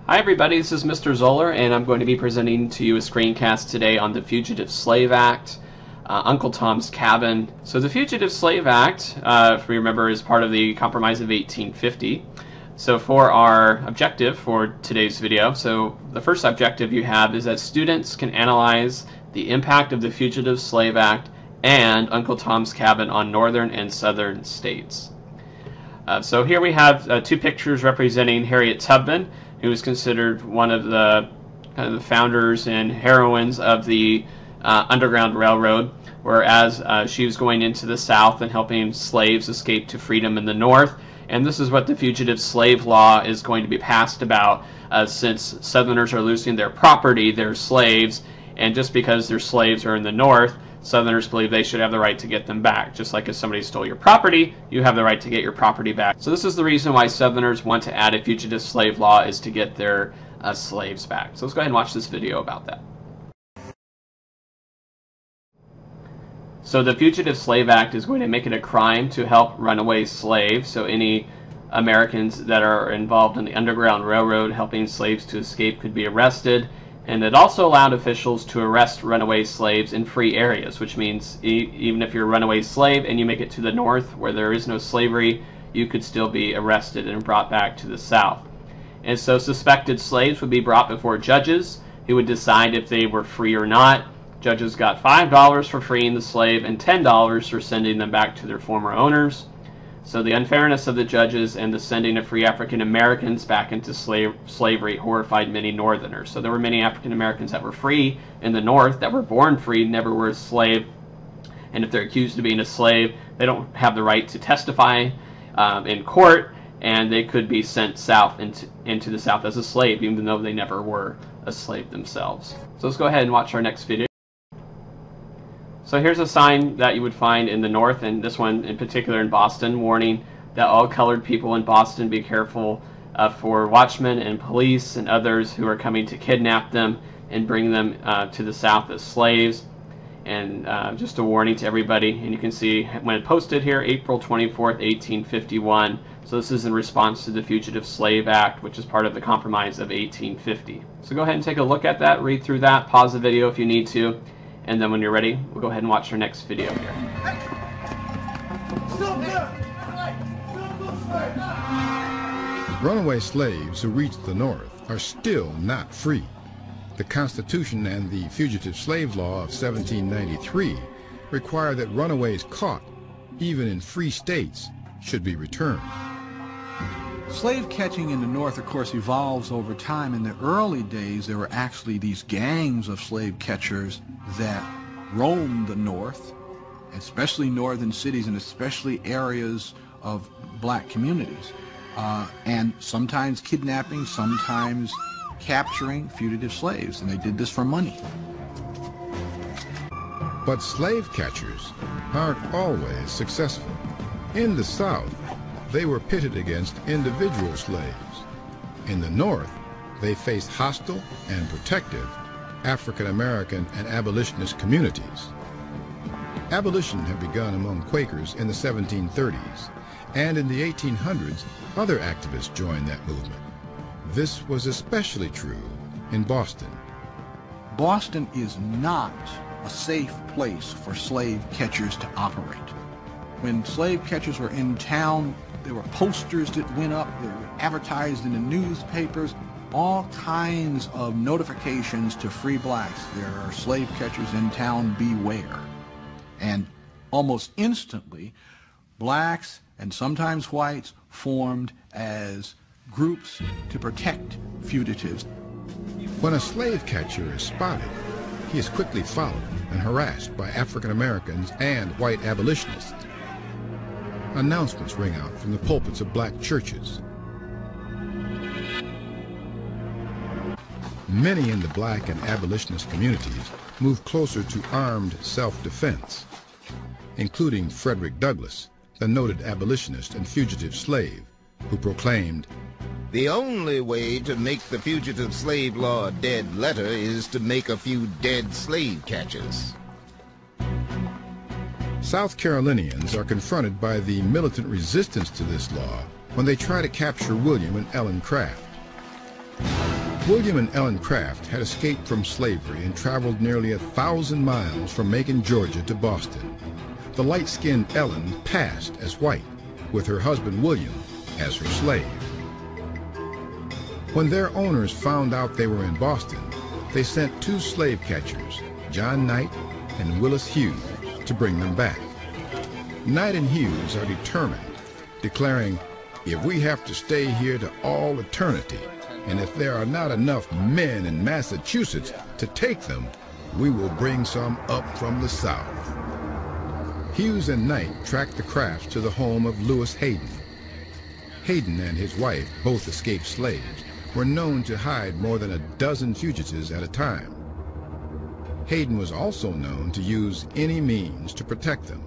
Hi everybody, this is Mr. Zoeller, and I'm going to be presenting to you a screencast today on the Fugitive Slave Act, Uncle Tom's Cabin. So the Fugitive Slave Act, if we remember, is part of the Compromise of 1850. So for our objective for today's video, so the first objective you have is that students can analyze the impact of the Fugitive Slave Act and Uncle Tom's Cabin on northern and southern states. So here we have two pictures representing Harriet Tubman, who was considered one of the founders and heroines of the Underground Railroad, whereas she was going into the South and helping slaves escape to freedom in the North. And this is what the Fugitive Slave Law is going to be passed about, since Southerners are losing their property, their slaves, and just because their slaves are in the North, Southerners believe they should have the right to get them back. Just like if somebody stole your property, you have the right to get your property back. So this is the reason why Southerners want to add a fugitive slave law, is to get their slaves back. So let's go ahead and watch this video about that. So the Fugitive Slave Act is going to make it a crime to help runaway slaves. So any Americans that are involved in the Underground Railroad helping slaves to escape could be arrested. And it also allowed officials to arrest runaway slaves in free areas, which means even if you're a runaway slave and you make it to the North where there is no slavery, you could still be arrested and brought back to the South. And so suspected slaves would be brought before judges who would decide if they were free or not. Judges got $5 for freeing the slave and $10 for sending them back to their former owners. So the unfairness of the judges and the sending of free African Americans back into slavery horrified many Northerners. So there were many African Americans that were free in the North, that were born free, never were a slave. And if they're accused of being a slave, they don't have the right to testify in court, and they could be sent south into the South as a slave, even though they never were a slave themselves. So let's go ahead and watch our next video. So here's a sign that you would find in the North, and this one in particular in Boston, warning that all colored people in Boston be careful for watchmen and police and others who are coming to kidnap them and bring them to the South as slaves. And just a warning to everybody, and you can see when posted here, April 24th, 1851. So this is in response to the Fugitive Slave Act, which is part of the Compromise of 1850. So go ahead and take a look at that, read through that, pause the video if you need to. And then when you're ready, we'll go ahead and watch our next video here. Runaway slaves who reach the North are still not free. The Constitution and the Fugitive Slave Law of 1793 require that runaways caught, even in free states, should be returned. Slave catching in the North, of course, evolves over time. In the early days, there were actually these gangs of slave catchers that roamed the North, especially northern cities and especially areas of black communities, and sometimes kidnapping, sometimes capturing fugitive slaves, and they did this for money. But slave catchers aren't always successful. In the South, they were pitted against individual slaves. In the North, they faced hostile and protective African American and abolitionist communities. Abolition had begun among Quakers in the 1730s, and in the 1800s, other activists joined that movement. This was especially true in Boston. Boston is not a safe place for slave catchers to operate. When slave catchers were in town, there were posters that went up, they were advertised in the newspapers, all kinds of notifications to free blacks. There are slave catchers in town, beware. And almost instantly, blacks and sometimes whites formed as groups to protect fugitives. When a slave catcher is spotted, he is quickly followed and harassed by African Americans and white abolitionists. Announcements ring out from the pulpits of black churches. Many in the black and abolitionist communities moved closer to armed self-defense, including Frederick Douglass, the noted abolitionist and fugitive slave, who proclaimed, "The only way to make the Fugitive Slave Law a dead letter is to make a few dead slave catchers." South Carolinians are confronted by the militant resistance to this law when they try to capture William and Ellen Craft. William and Ellen Craft had escaped from slavery and traveled nearly 1,000 miles from Macon, Georgia to Boston. The light-skinned Ellen passed as white, with her husband William as her slave. When their owners found out they were in Boston, they sent 2 slave catchers, John Knight and Willis Hughes, to bring them back. Knight and Hughes are determined, declaring, "If we have to stay here to all eternity, and if there are not enough men in Massachusetts to take them, we will bring some up from the South." Hughes and Knight tracked the Crafts to the home of Lewis Hayden. Hayden and his wife, both escaped slaves, were known to hide more than a dozen fugitives at a time. Hayden was also known to use any means to protect them,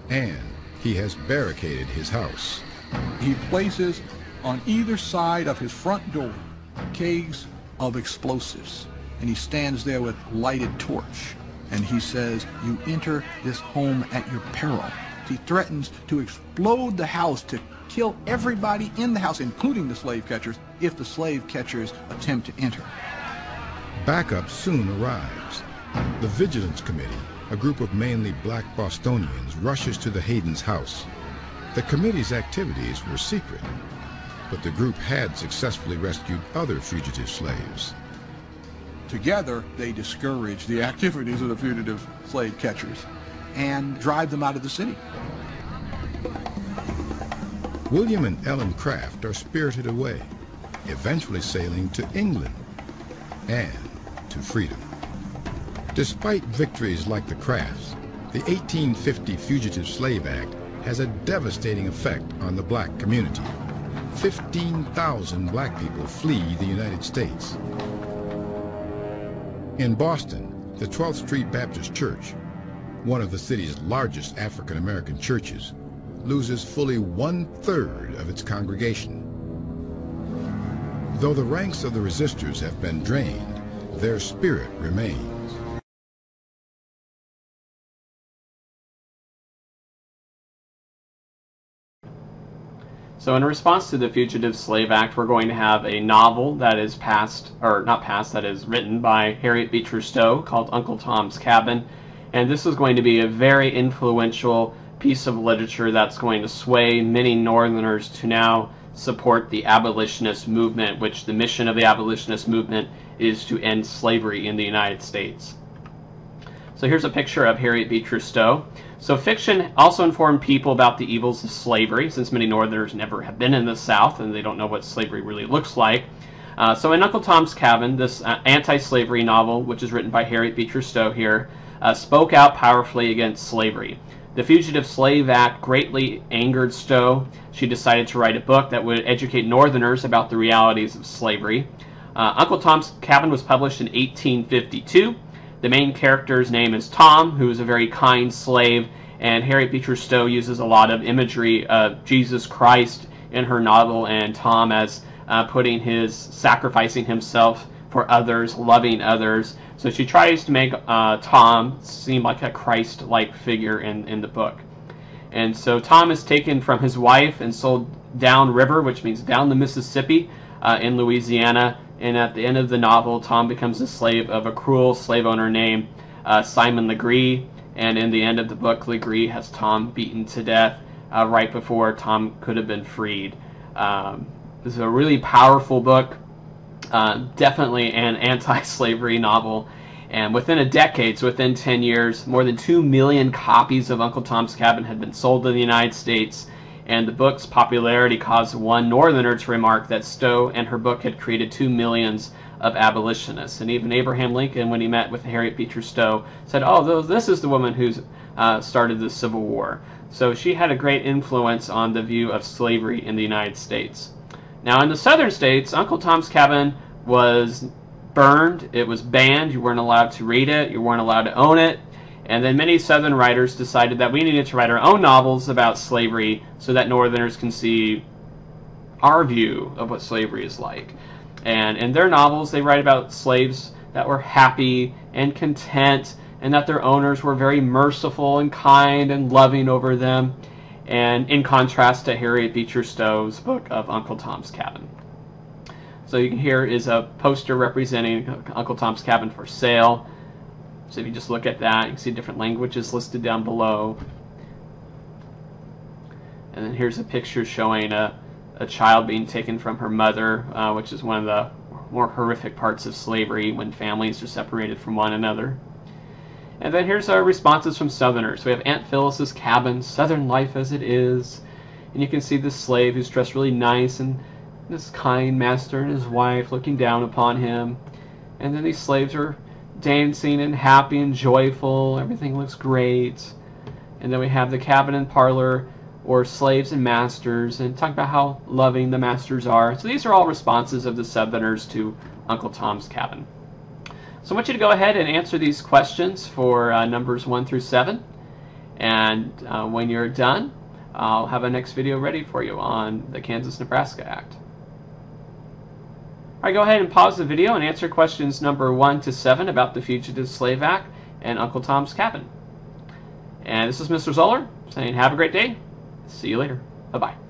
and he has barricaded his house. He places on either side of his front door kegs of explosives, and he stands there with lighted torch, and he says, "You enter this home at your peril." He threatens to explode the house, to kill everybody in the house, including the slave catchers, if the slave catchers attempt to enter. Backup soon arrives. The Vigilance Committee, a group of mainly black Bostonians, rushes to the Hayden's house. The committee's activities were secret, but the group had successfully rescued other fugitive slaves. Together, they discourage the activities of the fugitive slave catchers and drive them out of the city. William and Ellen Craft are spirited away, eventually sailing to England and to freedom. Despite victories like the Crafts, the 1850 Fugitive Slave Act has a devastating effect on the black community. 15,000 black people flee the United States. In Boston, the 12th Street Baptist Church, one of the city's largest African American churches, loses fully 1/3 of its congregation. Though the ranks of the resistors have been drained, their spirit remains. So in response to the Fugitive Slave Act, we're going to have a novel that is that is written by Harriet Beecher Stowe called Uncle Tom's Cabin. And this is going to be a very influential piece of literature that's going to sway many Northerners to now support the abolitionist movement, which the mission of the abolitionist movement is to end slavery in the United States. So here's a picture of Harriet Beecher Stowe. So fiction also informed people about the evils of slavery, since many Northerners never have been in the South and they don't know what slavery really looks like. So in Uncle Tom's Cabin, this anti-slavery novel, which is written by Harriet Beecher Stowe here, spoke out powerfully against slavery. The Fugitive Slave Act greatly angered Stowe. She decided to write a book that would educate Northerners about the realities of slavery. Uncle Tom's Cabin was published in 1852. The main character's name is Tom, who is a very kind slave, and Harriet Beecher Stowe uses a lot of imagery of Jesus Christ in her novel, and Tom as sacrificing himself for others, loving others. So she tries to make Tom seem like a Christ-like figure in the book. And so Tom is taken from his wife and sold downriver, which means down the Mississippi in Louisiana. And at the end of the novel, Tom becomes a slave of a cruel slave owner named Simon Legree. And in the end of the book, Legree has Tom beaten to death right before Tom could have been freed. This is a really powerful book, definitely an anti-slavery novel. And within a decade, so within 10 years, more than 2 million copies of Uncle Tom's Cabin had been sold in the United States. And the book's popularity caused one Northerner to remark that Stowe and her book had created 2 millions of abolitionists. And even Abraham Lincoln, when he met with Harriet Beecher Stowe, said, "Oh, this is the woman who's started the Civil War." So she had a great influence on the view of slavery in the United States. Now, in the southern states, Uncle Tom's Cabin was burned. It was banned. You weren't allowed to read it. You weren't allowed to own it. And then many Southern writers decided that we needed to write our own novels about slavery so that Northerners can see our view of what slavery is like. And in their novels, they write about slaves that were happy and content, and that their owners were very merciful and kind and loving over them, and in contrast to Harriet Beecher Stowe's book of Uncle Tom's Cabin. So So here is a poster representing Uncle Tom's Cabin for sale. So if you just look at that, you can see different languages listed down below. And then here's a picture showing a child being taken from her mother, which is one of the more horrific parts of slavery, when families are separated from one another. And then here's our responses from Southerners. We have Aunt Phyllis's cabin, Southern life as it is. And you can see this slave who's dressed really nice, and this kind master and his wife looking down upon him. And then these slaves are dancing and happy and joyful. Everything looks great. And then we have the cabin and parlor, or slaves and masters, and talk about how loving the masters are. So these are all responses of the Southerners to Uncle Tom's Cabin. So I want you to go ahead and answer these questions for numbers 1 through 7. And when you're done, I'll have a next video ready for you on the Kansas-Nebraska Act. All right, go ahead and pause the video and answer questions number 1 to 7 about the Fugitive Slave Act and Uncle Tom's Cabin. And this is Mr. Zoeller saying have a great day. See you later. Bye-bye.